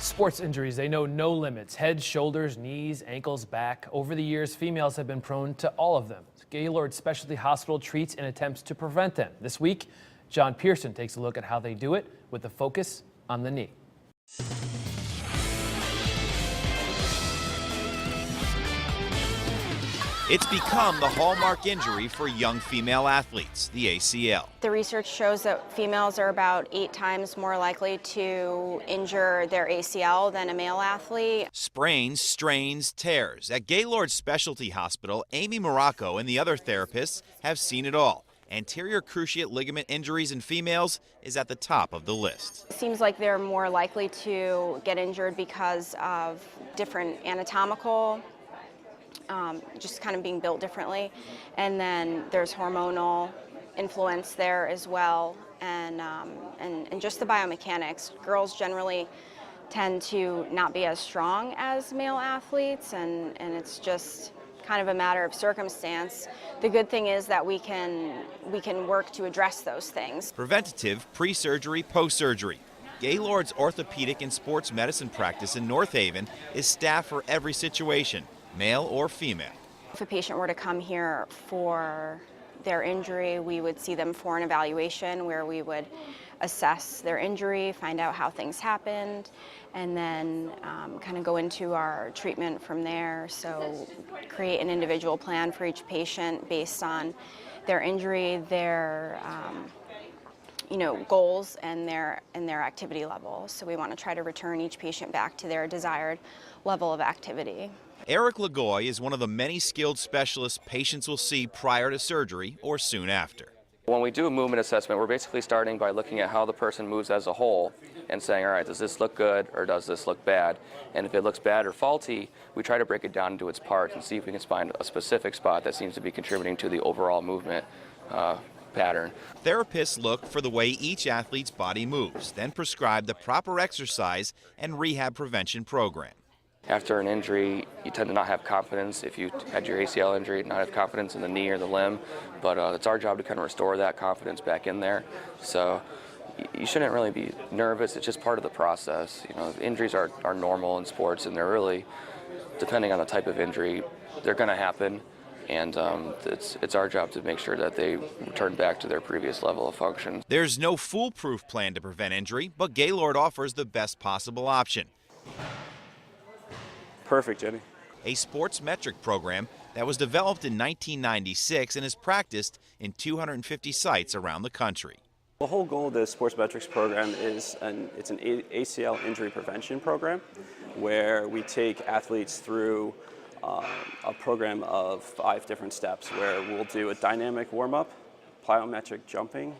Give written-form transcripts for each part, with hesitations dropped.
Sports injuries, they know no limits. Head, shoulders, knees, ankles, back. Over the years, females have been prone to all of them. Gaylord Specialty Hospital treats and attempts to prevent them. This week, John Pierson takes a look at how they do it with a focus on the knee. It's become the hallmark injury for young female athletes, the ACL. The research shows that females are about 8 times more likely to injure their ACL than a male athlete. Sprains, strains, tears. At Gaylord Specialty Hospital, Amy Morocco and the other therapists have seen it all. Anterior cruciate ligament injuries in females is at the top of the list. It seems like they're more likely to get injured because of different anatomical just kind of being built differently, and then there's hormonal influence there as well, and just the biomechanics. Girls generally tend to not be as strong as male athletes, and it's just kind of a matter of circumstance. The good thing is that we can work to address those things. Preventative, pre-surgery, post-surgery. Gaylord's orthopedic and sports medicine practice in North Haven is staffed for every situation, male or female. If a patient were to come here for their injury, we would see them for an evaluation where we would assess their injury, find out how things happened, and then kind of go into our treatment from there. So create an individual plan for each patient based on their injury, their goals and their activity level. So we want to try to return each patient back to their desired level of activity. Eric Lagoy is one of the many skilled specialists patients will see prior to surgery or soon after. When we do a movement assessment, we're basically starting by looking at how the person moves as a whole and saying, all right, does this look good or does this look bad? And if it looks bad or faulty, we try to break it down into its parts and see if we can find a specific spot that seems to be contributing to the overall movement pattern. Therapists look for the way each athlete's body moves, then prescribe the proper exercise and rehab prevention program. After an injury, you tend to not have confidence. If you had your ACL injury, not have confidence in the knee or the limb, but it's our job to kind of restore that confidence back in there. So you shouldn't really be nervous. It's just part of the process. Injuries are normal in sports, and they're really, depending on the type of injury, they're going to happen. And it's our job to make sure that they return back to their previous level of function. There's no foolproof plan to prevent injury, but Gaylord offers the best possible option. Perfect, Jenny. A sports metric program that was developed in 1996 and is practiced in 250 sites around the country. The whole goal of the sports metrics program is it's an ACL injury prevention program where we take athletes through a program of 5 different steps where we'll do a dynamic warm-up, plyometric jumping,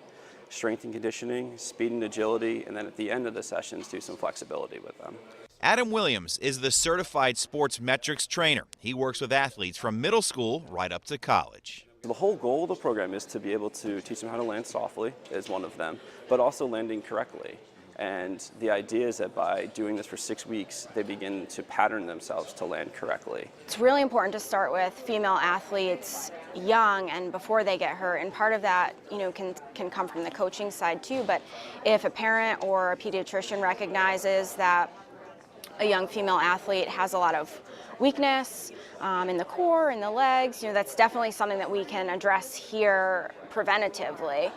strength and conditioning, speed and agility, and then at the end of the sessions do some flexibility with them. Adam Williams is the certified sports metrics trainer. He works with athletes from middle school right up to college. The whole goal of the program is to be able to teach them how to land softly, is one of them, but also landing correctly. And the idea is that by doing this for 6 weeks, they begin to pattern themselves to land correctly. It's really important to start with female athletes young and before they get hurt, and part of that can come from the coaching side too. But if a parent or a pediatrician recognizes that a young female athlete has a lot of weakness in the core, in the legs, that's definitely something that we can address here preventatively.